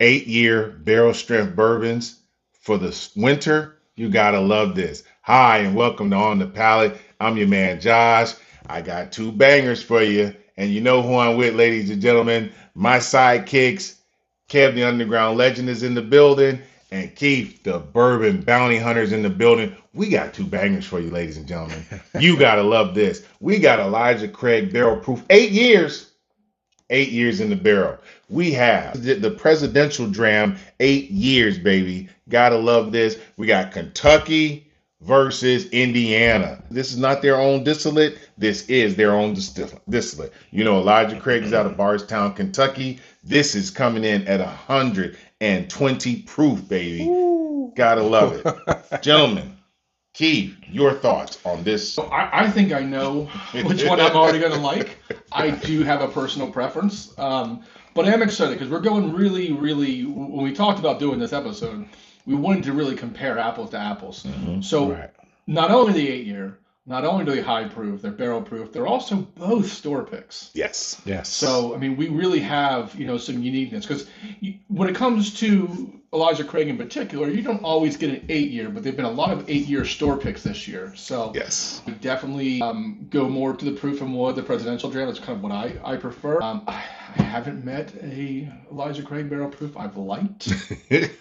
8-year barrel strength bourbons for the winter. You gotta love this. Hi, and welcome to On The Palate. I'm your man, Josh. I got two bangers for you. And you know who I'm with, ladies and gentlemen. My sidekicks, Kev, the Underground Legend, is in the building. And Keith, the Bourbon Bounty Hunter's in the building. We got two bangers for you, ladies and gentlemen. You gotta love this. We got Elijah Craig Barrel Proof, 8 years. 8 years in the barrel. We have the Presidential Dram, 8 years, baby. Gotta love this. We got Kentucky versus Indiana. This is not their own distillate. This is their own distillate. You know, Elijah Craig is out of Bardstown, Kentucky. This is coming in at 120 proof, baby. Ooh. Gotta love it. Gentlemen, Keith, your thoughts on this? So I think I know which one I'm already going to like. I do have a personal preference, but I am excited because we're going really, when we talked about doing this episode, we wanted to really compare apples to apples. Mm-hmm. So Not only the 8-year, not only do they high proof, they're barrel proof, they're also both store picks. Yes. So, I mean, we really have, some uniqueness because when it comes to Elijah Craig in particular, you don't always get an 8-year, but there've been a lot of 8-year store picks this year. So yes, we definitely go more to the proof and wood, the Presidential Dram. That's kind of what I prefer. I haven't met a Elijah Craig barrel proof I've liked,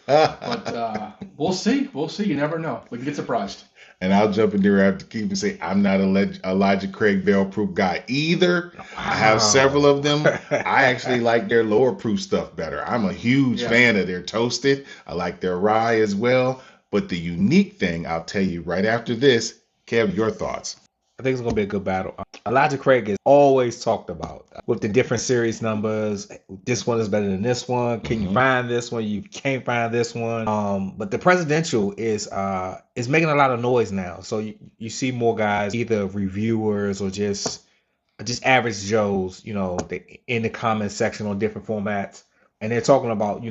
but we'll see. You never know. We can get surprised. And I'll jump in there after Keith and say, I'm not a Elijah Craig barrel proof guy either. Wow. I have several of them. I actually like their lower proof stuff better. I'm a huge fan of their toasted. I like their rye as well. But the unique thing, I'll tell you right after this, Kev, your thoughts. I think it's going to be a good battle. Elijah Craig is always talked about with the different series numbers. This one is better than this one. Can you find this one? You can't find this one. But the Presidential is making a lot of noise now. So you see more guys, either reviewers or just average Joes, in the comment section on different formats. And they're talking about,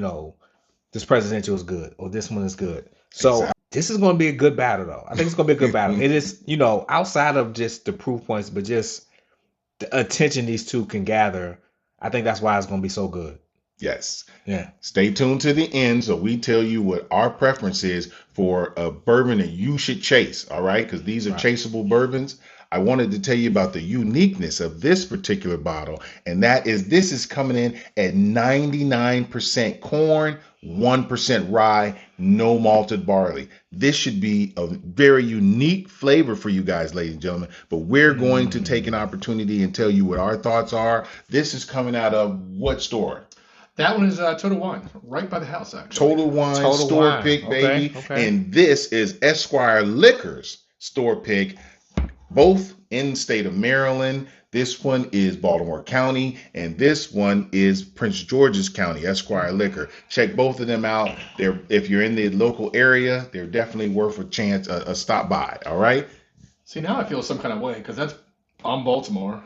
this Presidential is good or this one is good. So exactly. This is going to be a good battle, though. I think it's going to be a good battle. It is, outside of just the proof points, but just the attention these two can gather. I think that's why it's going to be so good. Yes. Yeah. Stay tuned to the end so we tell you what our preference is for a bourbon that you should chase. All right. Because these are chaseable bourbons. I wanted to tell you about the uniqueness of this particular bottle. And that is, this is coming in at 99% corn, 1% rye, no malted barley. This should be a very unique flavor for you guys, ladies and gentlemen. But we're going to take an opportunity and tell you what our thoughts are. This is coming out of what store? That one is Total Wine, right by the house, actually. Total Wine store pick, baby. Okay. And this is Esquire Liquors store pick, both in the state of Maryland. This one is Baltimore County, and this one is Prince George's County, Esquire Liquor. Check both of them out. If you're in the local area, they're definitely worth a chance, a stop by. All right. See, now I feel some kind of way because I'm Baltimore.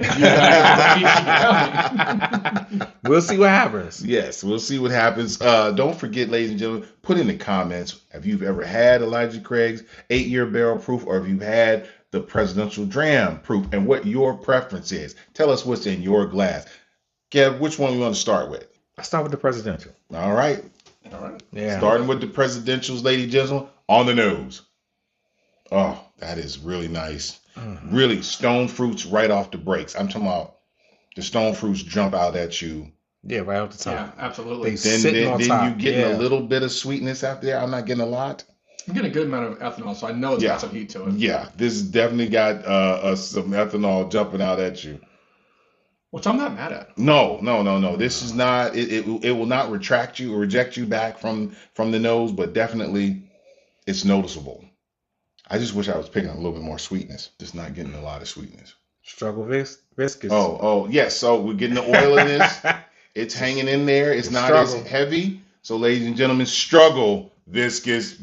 We'll see what happens. Yes, we'll see what happens. Don't forget, ladies and gentlemen, put in the comments if you've ever had Elijah Craig's 8-year barrel proof, or if you've had the Presidential Dram proof, and what your preference is. Tell us what's in your glass. Kev, which one you want to start with? I'll start with the Presidential. All right. Yeah. Starting with the Presidentials, ladies and gentlemen, on the nose. Oh, that is really nice. Mm-hmm. Really, stone fruits right off the breaks. I'm talking about the stone fruits jump out at you. Yeah, right off the top. Yeah, absolutely. Then you getting a little bit of sweetness out there. I'm not getting a lot. I'm getting a good amount of ethanol, so I know it's got some heat to it. Yeah, this has definitely got some ethanol jumping out at you. Which I'm not mad at. No. This is not. It will not reject you back from the nose, but definitely it's noticeable. I just wish I was picking up a little bit more sweetness. Just not getting a lot of sweetness. Struggle viscous. Oh yes. So we're getting the oil in this. It's hanging in there. It's not as heavy. So, ladies and gentlemen, struggle. Viscous.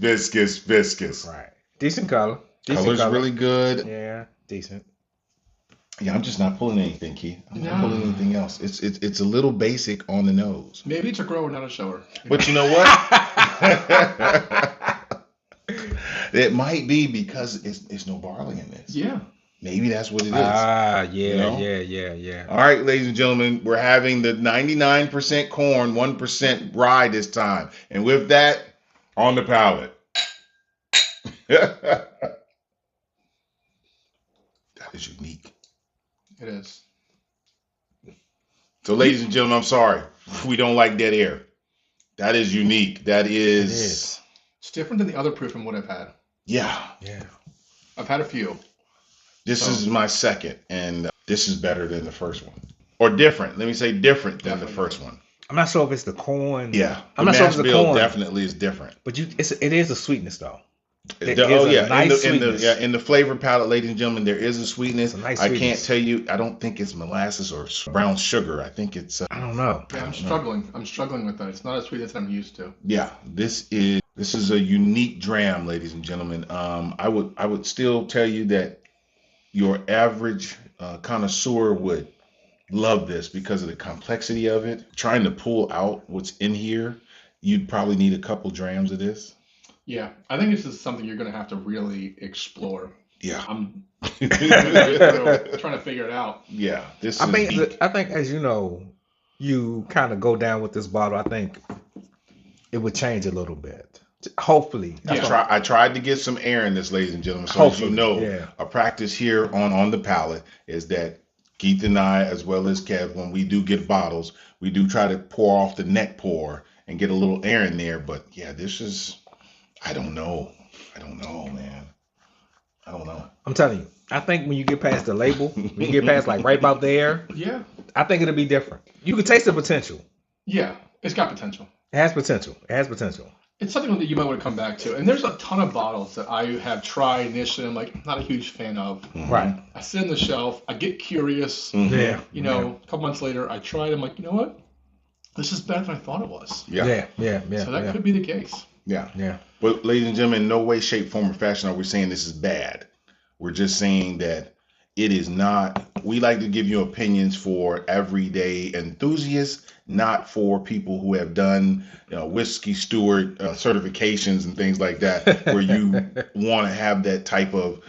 Right. Decent color. Color's really good. Yeah, decent. Yeah, I'm just not pulling anything, Keith. I'm not pulling anything else. It's a little basic on the nose. Maybe it's a grower, not a shower. But you know what? It might be because it's no barley in this. Yeah. Maybe that's what it is. Yeah, You know? yeah. All right, ladies and gentlemen, we're having the 99% corn, 1% rye this time. And with that, on the palate. That is unique. It is. So, ladies and gentlemen, I'm sorry. We don't like dead air. That is unique. That is. It is. It's different than the other proof and what I've had. Yeah. I've had a few. This is my second, and this is better than the first one. Or different. Let me say different than the first one. I'm not sure if it's the corn. Yeah. I'm not sure if it's the corn. Definitely is different. But it is a sweetness though. In the flavor palette, ladies and gentlemen, there is a sweetness. I can't tell you. I don't think it's molasses or brown sugar. I think it's. I don't know. Yeah, I'm struggling. I'm struggling with that. It's not as sweet as I'm used to. Yeah, this is a unique dram, ladies and gentlemen. I would still tell you that your average connoisseur would love this because of the complexity of it. Trying to pull out what's in here, you'd probably need a couple drams of this. Yeah, I think this is something you're going to have to really explore. Yeah, I'm trying to figure it out. Yeah, I think as you know, you kind of go down with this bottle. I think it would change a little bit. Hopefully, I tried to get some air in this, ladies and gentlemen. So as you know, a practice here on the palate is that Keith and I, as well as Kev, when we do get bottles, we do try to pour off the neck pour and get a little air in there. But yeah, this is. I don't know, man. I don't know. I'm telling you, I think when you get past the label, when you get past like right about there, yeah, I think it'll be different. You can taste the potential. Yeah, it's got potential. It has potential. It's something that you might want to come back to. And there's a ton of bottles that I have tried initially. I'm like, not a huge fan of. Mm-hmm. Right. I sit on the shelf. I get curious. Mm-hmm. Yeah. You know, a couple months later, I try it. I'm like, you know what? This is better than I thought it was. Yeah. So that could be the case. Yeah. But ladies and gentlemen, in no way, shape, form, or fashion are we saying this is bad. We're just saying that it is not. We like to give you opinions for everyday enthusiasts, not for people who have done whiskey steward certifications and things like that, where you want to have that type of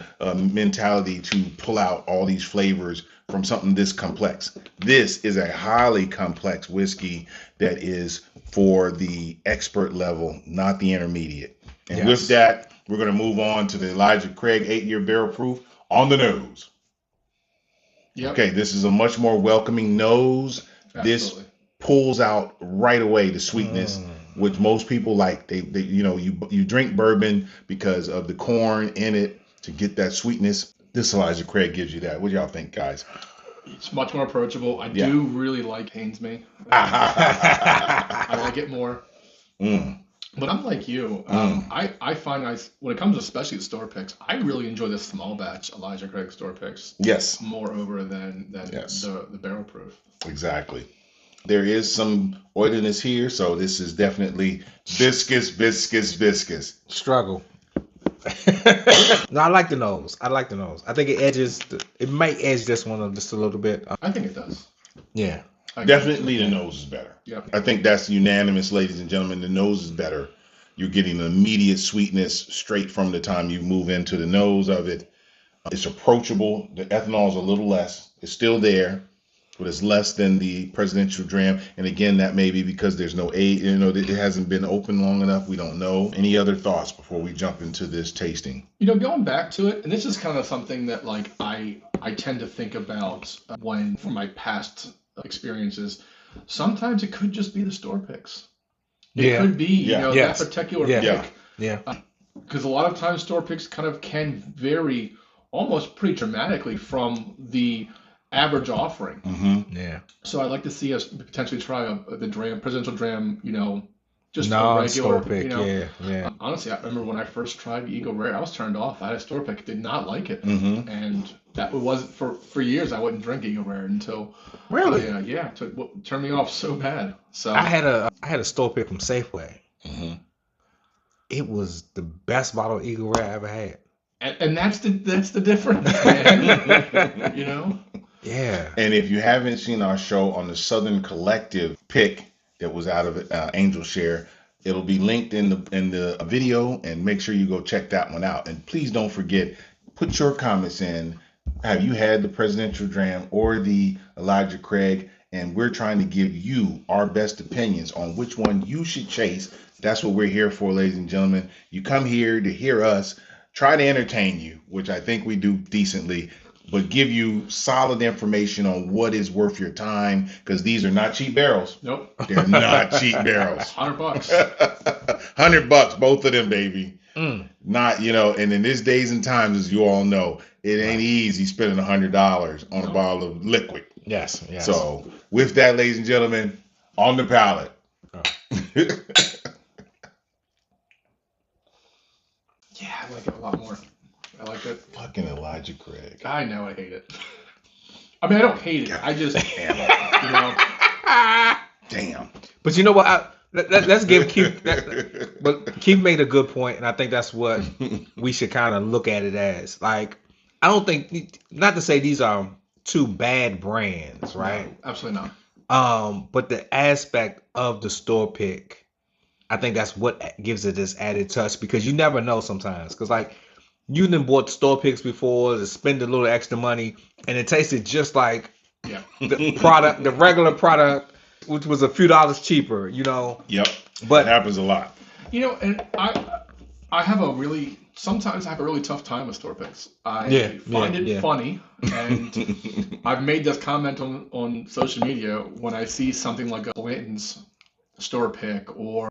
mentality to pull out all these flavors from something this complex. This is a highly complex whiskey that is for the expert level, not the intermediate. And with that, we're going to move on to the Elijah Craig 8-year barrel proof on the nose. Yep. Okay, this is a much more welcoming nose. Absolutely. This pulls out right away the sweetness, which most people like. They you drink bourbon because of the corn in it to get that sweetness. This Elijah Craig gives you that. What do y'all think, guys? It's much more approachable. I do really like Hainesme. I like it more. But I'm like you. I find when it comes especially to store picks, I really enjoy the small batch Elijah Craig store picks. Yes. More over than the barrel proof. Exactly. There is some oiliness here, so this is definitely viscous. Struggle. No, I like the nose. I think it might edge this one just a little bit. I think it does. Yeah. Definitely the nose is better. Yeah. I think that's unanimous, ladies and gentlemen. The nose is better. You're getting an immediate sweetness straight from the time you move into the nose of it. It's approachable. The ethanol is a little less. It's still there, but it's less than the Presidential Dram. And again, that may be because there's no age, it hasn't been open long enough. We don't know. Any other thoughts before we jump into this tasting? Going back to it, and this is kind of something that I tend to think about from my past experiences. Sometimes it could just be the store picks. It could be, that particular pick. Yeah. Because a lot of times store picks kind of can vary almost pretty dramatically from the average offering. Mm-hmm. Yeah. So I'd like to see us potentially try the Dram, Presidential Dram, just no, a regular pick. Yeah. Honestly, I remember when I first tried Eagle Rare, I was turned off. I had a store pick, did not like it, and that wasn't for years. I wouldn't drink Eagle Rare until really, turned me off so bad. So I had a store pick from Safeway. Mm-hmm. It was the best bottle of Eagle Rare I ever had, and that's the difference, man. Yeah. And if you haven't seen our show on the Southern Collective pick that was out of Angel Share, it'll be linked in the video, and make sure you go check that one out. And please don't forget, put your comments in. Have you had the Presidential Dram or the Elijah Craig? And we're trying to give you our best opinions on which one you should chase. That's what we're here for, ladies and gentlemen. You come here to hear us try to entertain you, which I think we do decently, but give you solid information on what is worth your time, because these are not cheap barrels. Nope. They're not cheap barrels. $100. $100, both of them, baby. Mm. Not, and in this days and times, as you all know, it ain't easy spending $100 on a bottle of liquid. Yes. So, with that, ladies and gentlemen, on the palate. Yeah, I like it a lot more. I like it. Fucking Elijah Craig. I know I hate it. I mean, I don't hate it. I just, Damn. But you know what? Let's give Keith. But Keith made a good point, and I think that's what we should kind of look at it as. Like, I don't think, not to say these are two bad brands, right? No, absolutely not. But the aspect of the store pick, I think that's what gives it this added touch, because you never know sometimes. Because like, you done bought store picks before to spend a little extra money, and it tasted just like the product, the regular product, which was a few dollars cheaper, Yep. But it happens a lot. And sometimes I have a really tough time with store picks. I find it funny, and I've made this comment on social media when I see something like a Blanton's store pick, or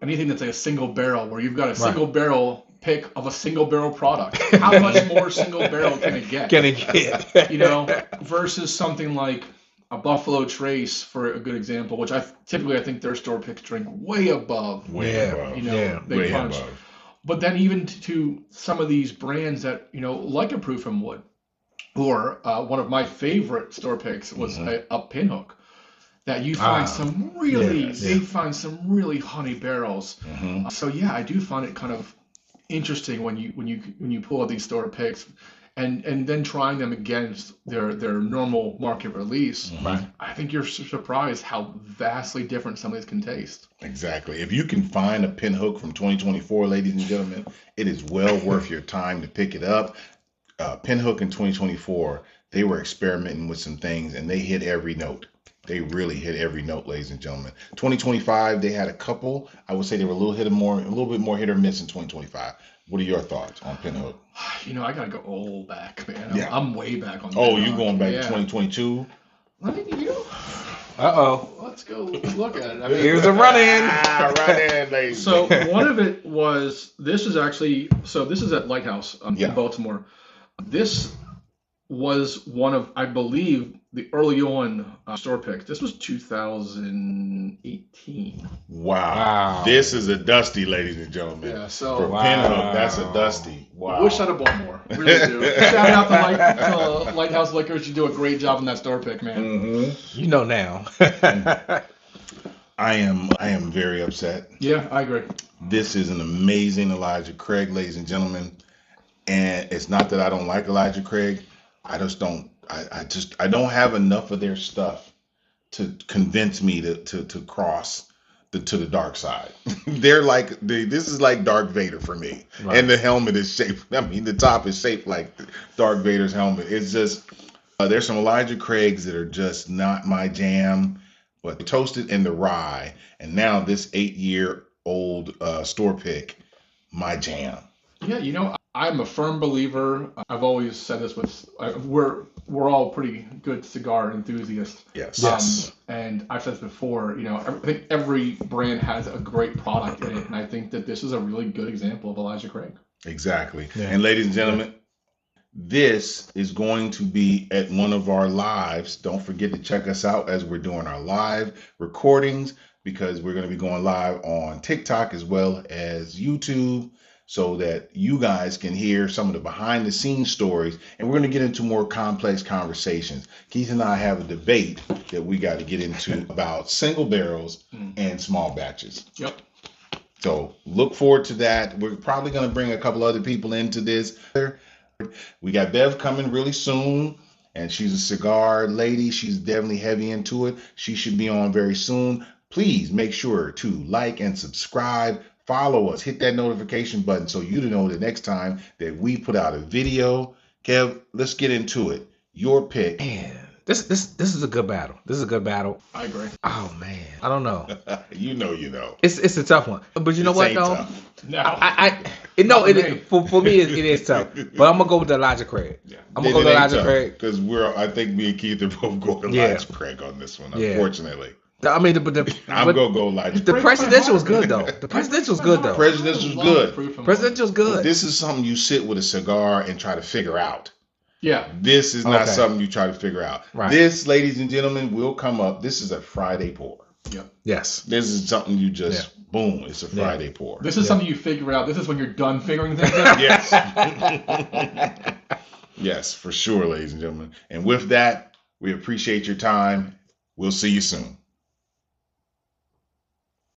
anything that's like a single barrel, where you've got a single barrel pick of a single barrel product. How much more single barrel can it get? Versus something like a Buffalo Trace, for a good example, which I think their store picks drink way above. They punch. Above. But then even to some of these brands that, like a Proof and Wood, or one of my favorite store picks was a Pinhook, that you find some really honey barrels. So I do find it kind of interesting when you pull out these store picks, and then trying them against their normal market release. I think you're surprised how vastly different some of these can taste. Exactly. If you can find a Pinhook from 2024, ladies and gentlemen, it is well worth your time to pick it up. Pinhook in 2024, they were experimenting with some things, and they hit every note. They really hit every note, ladies and gentlemen. 2025, they had a couple. I would say they were a little bit more hit or miss in 2025. What are your thoughts on Pinhook? I gotta go all back, man. Yeah. I'm way back on. Oh, you going back to 2022? Let's go look at it. Here's a run-in. Run-in, ladies. So one of it was, this is at Lighthouse in Baltimore. This was one of, I believe, the early on store picks. This was 2018. Wow. This is a dusty, ladies and gentlemen. Yeah, so for Pinhook, that's a dusty. Wow. I wish I'd have bought more. Really do. Shout out to Lighthouse Liquors. You do a great job in that store pick, man. You know now. I am very upset. Yeah, I agree. This is an amazing Elijah Craig, ladies and gentlemen. And it's not that I don't like Elijah Craig. I just don't. I don't have enough of their stuff to convince me to cross to the dark side. This is like Darth Vader for me. Right. And the helmet is shaped. The top is shaped like Darth Vader's helmet. It's just there's some Elijah Craigs that are just not my jam. But toasted in the rye, and now this 8-year-old store pick, my jam. Yeah, I'm a firm believer. I've always said this we're all pretty good cigar enthusiasts. Yes. And I've said this before. I think every brand has a great product in it, and I think that this is a really good example of Elijah Craig. Exactly. Yeah. And ladies and gentlemen, this is going to be at one of our lives. Don't forget to check us out as we're doing our live recordings, because we're going to be going live on TikTok as well as YouTube, so that you guys can hear some of the behind the scenes stories, and we're going to get into more complex conversations. Keith and I have a debate that we got to get into about single barrels and small batches. Yep. So look forward to that. We're probably going to bring a couple other people into this. We got Bev coming really soon, and she's a cigar lady. She's definitely heavy into it. She should be on very soon. Please make sure to like and subscribe. Follow us. Hit that notification button so you know the next time that we put out a video. Kev, let's get into it. Your pick. Man, this is a good battle. This is a good battle. I agree. Oh man, I don't know. You know. It's a tough one. But you know what ain't though? tough. No. For me it is tough. But I'm gonna go with the Elijah Craig. Yeah. I'm gonna go with Elijah Craig. Because I think me and Keith are both going to Elijah Craig on this one, Yeah. unfortunately. I mean, I'm gonna go Elijah the Craig. presidential was good though. The presidential's good though. Presidential's good. Presidential's good. This is something you sit with a cigar and try to figure out. Yeah. This is not Okay. something you try to figure out. Right. This, ladies and gentlemen, will come up. This is a Friday pour. Yep. Yes. This is something you just boom. It's a Friday pour. This is something you figure out. This is when you're done figuring things out. Yes. Yes, for sure, ladies and gentlemen. And with that, we appreciate your time. We'll see you soon.